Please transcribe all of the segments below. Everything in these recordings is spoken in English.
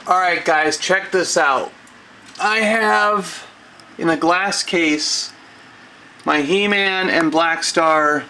Alright guys, check this out. I have in a glass case my He-Man and Blackstar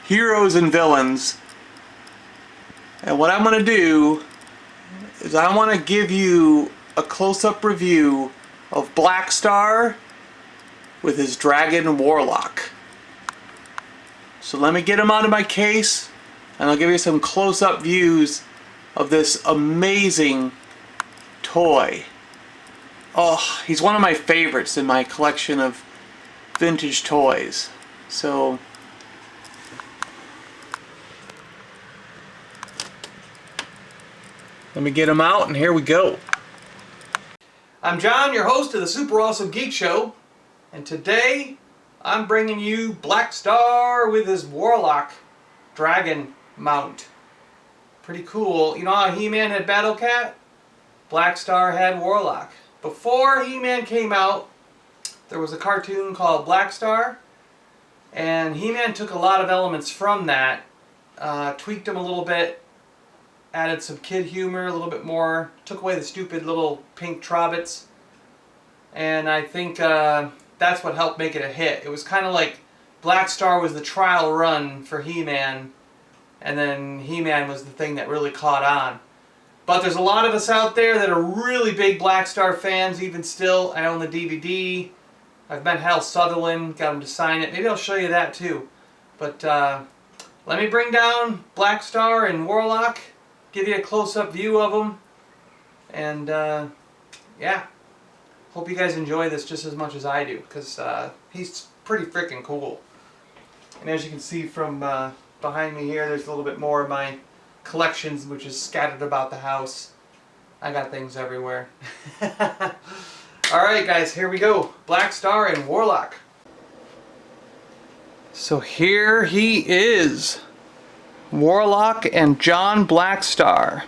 heroes and villains. And what I'm going to do is I want to give you a close-up review of Blackstar with his dragon Warlock. So let me get him out of my case and I'll give you some close-up views of this amazing toy. Oh, he's one of my favorites in my collection of vintage toys. So let me get him out and here we go. I'm John, your host of the Super Awesome Geek Show, and today I'm bringing you Blackstar with his Warlock dragon mount. Pretty cool. You know how He-Man had Battle Cat? Blackstar had Warlock. Before He-Man came out, there was a cartoon called Blackstar, and He-Man took a lot of elements from that, tweaked them a little bit, added some kid humor a little bit more, took away the stupid little pink Trobbits, and I think that's what helped make it a hit. It was kind of like Blackstar was the trial run for He-Man, and then He-Man was the thing that really caught on. But there's a lot of us out there that are really big Blackstar fans, even still. I own the DVD. I've met Hal Sutherland, got him to sign it. Maybe I'll show you that too. But let me bring down Blackstar and Warlock, give you a close-up view of them, and yeah, hope you guys enjoy this just as much as I do, because he's pretty freaking cool. And as you can see from behind me here, there's a little bit more of my collections, which is scattered about the house. I got things everywhere. Alright guys, here we go. Blackstar and Warlock. So here he is. Warlock and John Blackstar.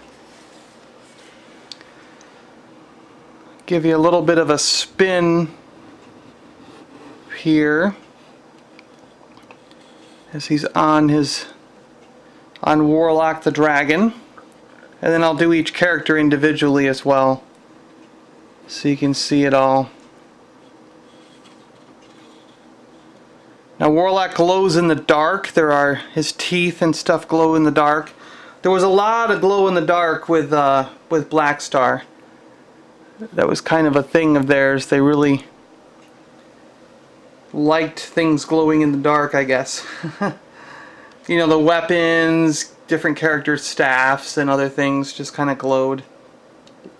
Give you a little bit of a spin here as he's on Warlock the Dragon, and then I'll do each character individually as well so you can see it all. Now Warlock glows in the dark. His teeth and stuff glow in the dark. There was a lot of glow in the dark with Blackstar. That was kind of a thing of theirs. They really liked things glowing in the dark, I guess. You know, the weapons, different characters' staffs and other things just kind of glowed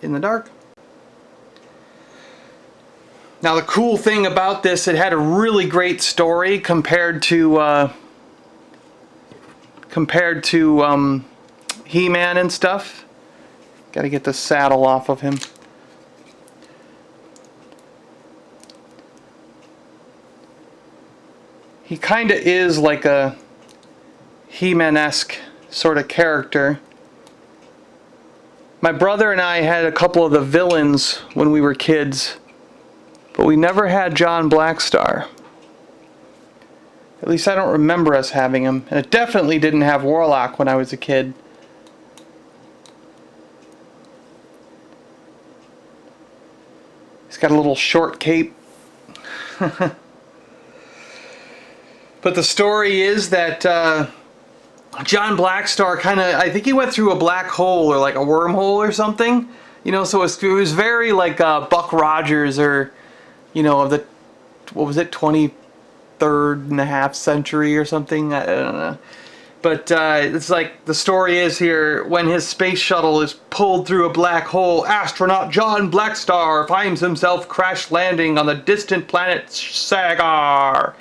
in the dark. Now the cool thing about this, it had a really great story compared to He-Man and stuff. Got to get the saddle off of him. He kind of is like a He-Man-esque sort of character. My brother and I had a couple of the villains when we were kids, but we never had John Blackstar. At least I don't remember us having him. And it definitely didn't have Warlock when I was a kid. He's got a little short cape. But the story is that John Blackstar I think he went through a black hole or like a wormhole or something. You know, so it was very like Buck Rogers, or, you know, of the, what was it, 23rd and a half century or something? I don't know. But it's like the story is here, when his space shuttle is pulled through a black hole, astronaut John Blackstar finds himself crash landing on the distant planet Sagar.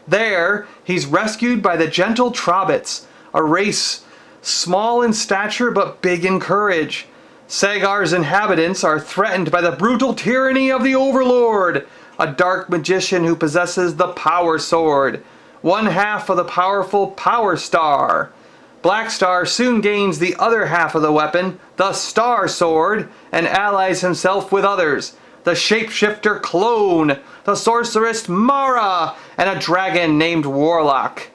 There, he's rescued by the gentle Trobbits, a race small in stature but big in courage. Sagar's inhabitants are threatened by the brutal tyranny of the Overlord, a dark magician who possesses the Power Sword, one half of the powerful Power Star. Blackstar soon gains the other half of the weapon, the Star Sword, and allies himself with others, the shapeshifter Clone, the sorceress Mara, and a dragon named Warlock.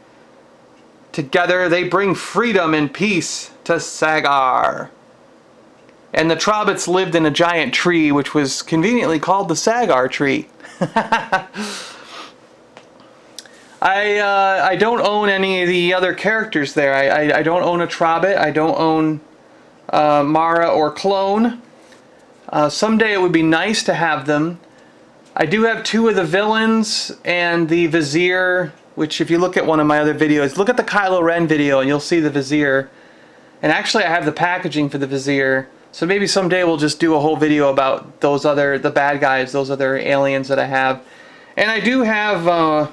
Together they bring freedom and peace to Sagar. And the Trobbits lived in a giant tree, which was conveniently called the Sagar tree. I don't own any of the other characters there. I don't own a Trobbit. I don't own Mara or Clone. Someday it would be nice to have them. I do have 2 of the villains and the Vizier, which if you look at one of my other videos, look at the Kylo Ren video and you'll see the Vizier. And actually I have the packaging for the Vizier. So maybe someday we'll just do a whole video about the bad guys, those other aliens that I have. And I do have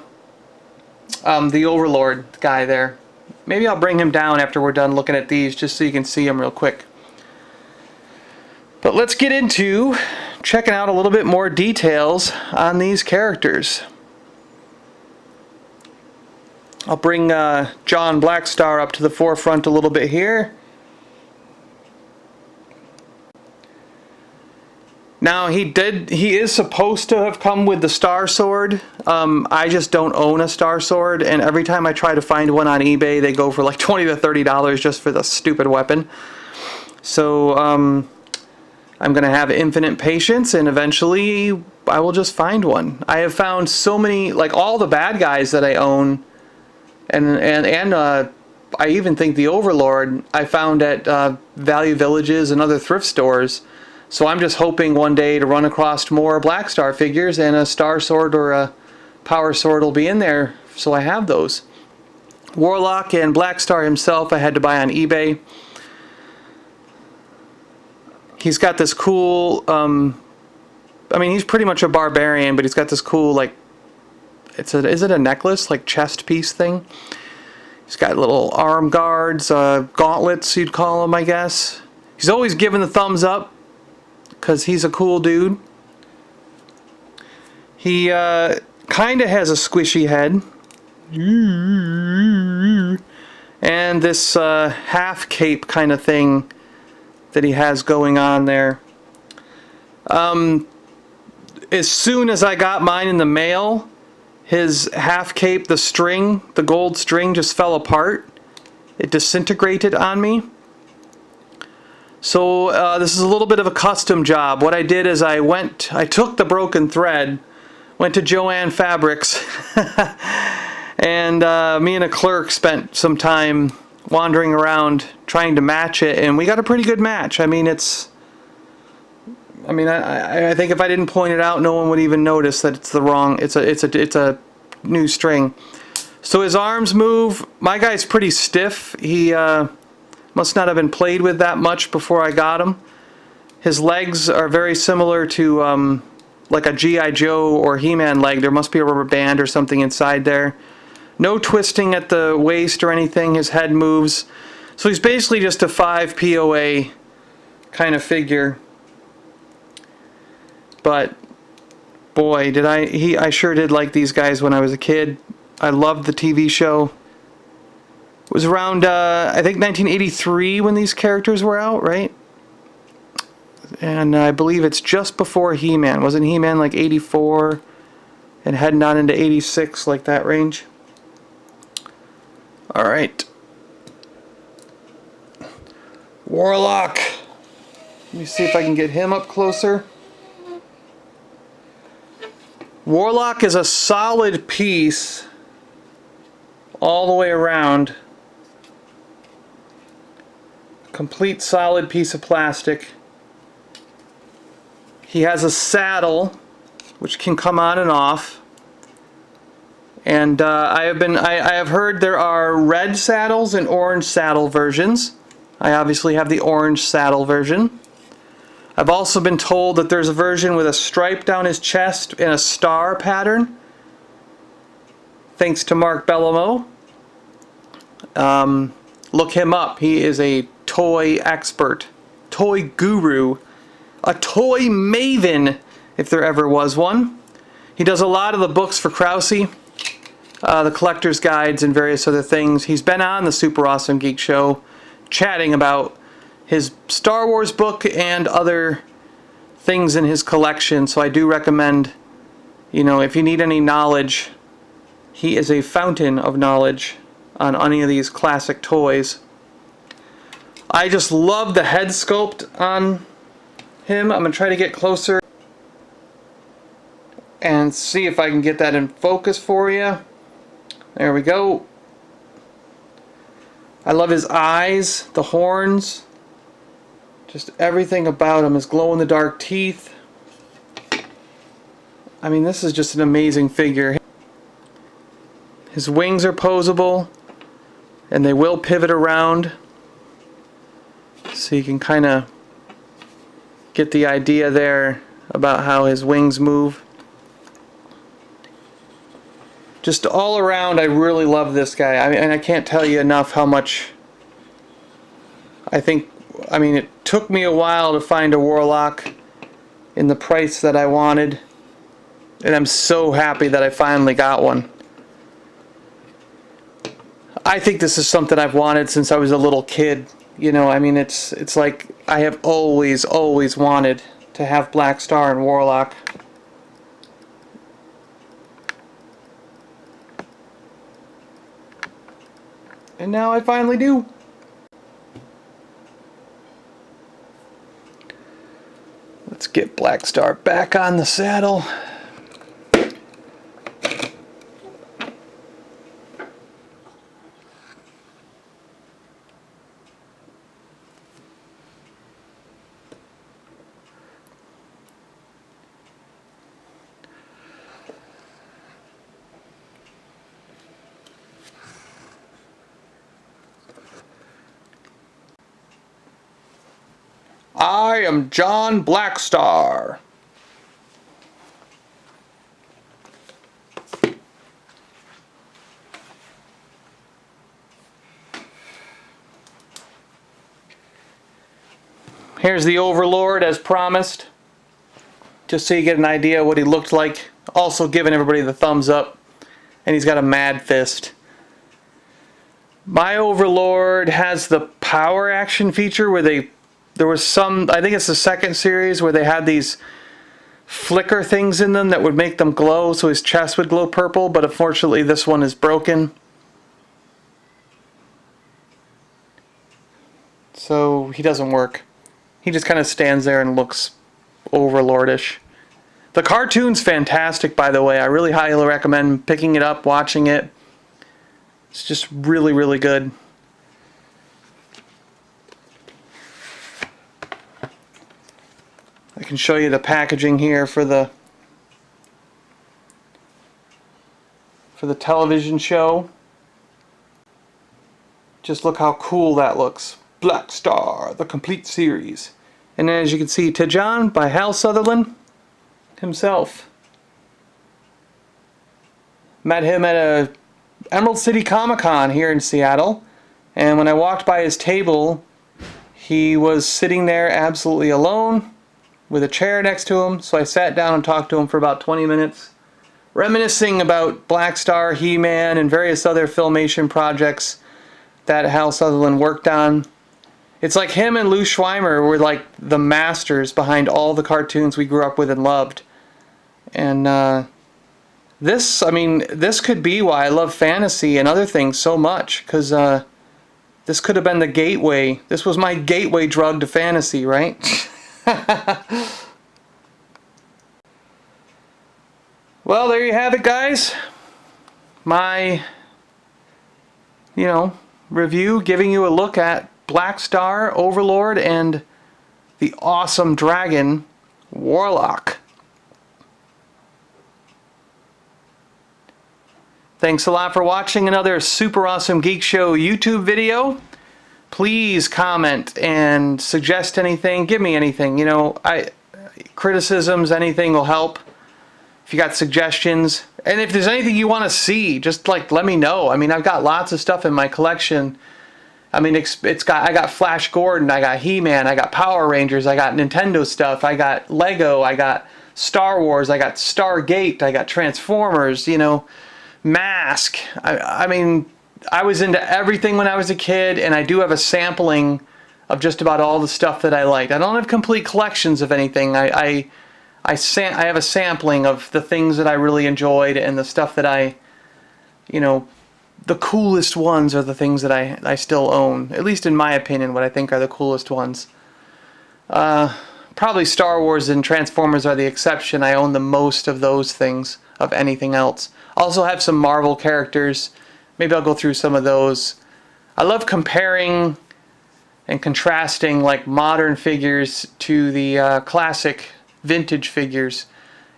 the Overlord guy there. Maybe I'll bring him down after we're done looking at these, just so you can see him real quick. But let's get into checking out a little bit more details on these characters. I'll bring John Blackstar up to the forefront a little bit here. Now he is supposed to have come with the Star Sword. I just don't own a Star Sword, and every time I try to find one on eBay, they go for like $20 to $30 just for the stupid weapon. So I'm gonna have infinite patience, and eventually I will just find one. I have found so many, like all the bad guys that I own, and I even think the Overlord I found at Value Villages and other thrift stores. So I'm just hoping one day to run across more Blackstar figures, and a Star Sword or a Power Sword will be in there, so I have those. Warlock and Blackstar himself I had to buy on eBay. He's got this cool, I mean he's pretty much a barbarian, but he's got this cool, like, is it a necklace, like chest piece thing? He's got little arm guards, gauntlets you'd call them, I guess. He's always giving the thumbs up, because he's a cool dude. He kind of has a squishy head. And this half cape kind of thing that he has going on there. As soon as I got mine in the mail, his half cape, the gold string just fell apart. It disintegrated on me. So this is a little bit of a custom job. What I did is I took the broken thread, went to Joann Fabrics, and me and a clerk spent some time wandering around trying to match it, and we got a pretty good match. I mean, I think if I didn't point it out, no one would even notice that it's a new string. So his arms move. My guy's pretty stiff. He must not have been played with that much before I got him. His legs are very similar to like a G.I. Joe or He-Man leg. There must be a rubber band or something inside there. No twisting at the waist or anything. His head moves. So he's basically just a 5 POA kind of figure. But boy, I sure did like these guys when I was a kid. I loved the TV show. It was around, I think 1983 when these characters were out, right? And I believe it's just before He-Man. Wasn't He-Man like 84 and heading on into 86, like that range? Alright. Warlock. Let me see if I can get him up closer. Warlock is a solid piece all the way around. Complete solid piece of plastic. He has a saddle which can come on and off. And I have heard there are red saddles and orange saddle versions. I obviously have the orange saddle version. I've also been told that there's a version with a stripe down his chest in a star pattern. Thanks to Mark Bellamo. Look him up. He is a toy expert, toy guru, a toy maven, if there ever was one. He does a lot of the books for Krause, the collector's guides and various other things. He's been on the Super Awesome Geek Show chatting about his Star Wars book and other things in his collection, so I do recommend, if you need any knowledge, he is a fountain of knowledge on any of these classic toys. I just love the head sculpt on him. I'm going to try to get closer and see if I can get that in focus for you. There we go. I love his eyes, the horns, just everything about him, his glow-in-the-dark teeth. I mean, this is just an amazing figure. His wings are posable, and they will pivot around, so you can kind of get the idea there about how his wings move. Just all around, I really love this guy. And I can't tell you enough how much I mean, it took me a while to find a Warlock in the price that I wanted, and I'm so happy that I finally got one. I think this is something I've wanted since I was a little kid. You know, I mean, it's like I have always wanted to have Blackstar and Warlock. And now I finally do. Let's get Blackstar back on the saddle. I am John Blackstar. Here's the Overlord as promised, just so you get an idea of what he looked like. Also giving everybody the thumbs up, and he's got a mad fist. My Overlord has the power action feature where there was some, I think it's the second series, where they had these flicker things in them that would make them glow, so his chest would glow purple, but unfortunately this one is broken. So he doesn't work. He just kind of stands there and looks Overlordish. The cartoon's fantastic, by the way. I really highly recommend picking it up, watching it. It's just really, really good. I can show you the packaging here for the television show. Just look how cool that looks. Blackstar, the complete series. And as you can see, To John by Hal Sutherland himself. Met him at a Emerald City Comic-Con here in Seattle, and when I walked by his table, he was sitting there absolutely alone with a chair next to him, so I sat down and talked to him for about 20 minutes, reminiscing about Blackstar, He-Man, and various other Filmation projects that Hal Sutherland worked on. It's like him and Lou Schweimer were like the masters behind all the cartoons we grew up with and loved. And this could be why I love fantasy and other things so much, because this could have been the gateway. This was my gateway drug to fantasy, right? Well, there you have it, guys. My, review, giving you a look at Blackstar, Overlord, and the awesome dragon, Warlock. Thanks a lot for watching another Super Awesome Geek Show YouTube video. Please comment and suggest anything. Give me anything. Criticisms, anything will help. If you got suggestions, and if there's anything you want to see, just let me know. I mean, I've got lots of stuff in my collection. I mean, I got Flash Gordon, I got He-Man, I got Power Rangers, I got Nintendo stuff, I got Lego, I got Star Wars, I got Stargate, I got Transformers, Mask. I mean, I was into everything when I was a kid, and I do have a sampling of just about all the stuff that I liked. I don't have complete collections of anything. I have a sampling of the things that I really enjoyed and the stuff that I, the coolest ones are the things that I still own, at least in my opinion, what I think are the coolest ones. Probably Star Wars and Transformers are the exception. I own the most of those things of anything else. Also have some Marvel characters. Maybe I'll go through some of those. I love comparing and contrasting like modern figures to the classic vintage figures.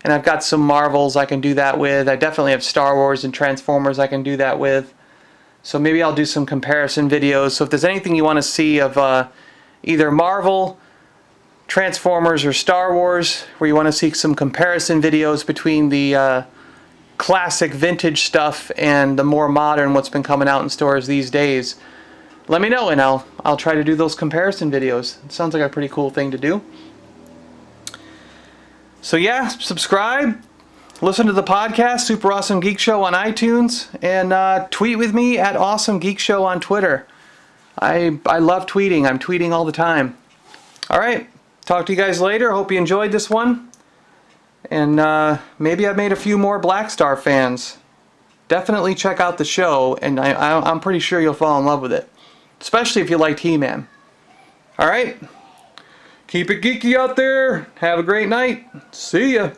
And I've got some Marvels I can do that with. I definitely have Star Wars and Transformers I can do that with. So maybe I'll do some comparison videos. So if there's anything you want to see of either Marvel, Transformers, or Star Wars, where you want to see some comparison videos between the classic vintage stuff and the more modern what's been coming out in stores these days, let me know and I'll try to do those comparison videos. It sounds like a pretty cool thing to do. So yeah, subscribe, listen to the podcast, Super Awesome Geek Show on iTunes, and tweet with me at Awesome Geek Show on Twitter. I love tweeting. I'm tweeting all the time. Alright, talk to you guys later. Hope you enjoyed this one. And maybe I've made a few more Blackstar fans. Definitely check out the show, and I'm pretty sure you'll fall in love with it. Especially if you liked He-Man. Alright? Keep it geeky out there. Have a great night. See ya.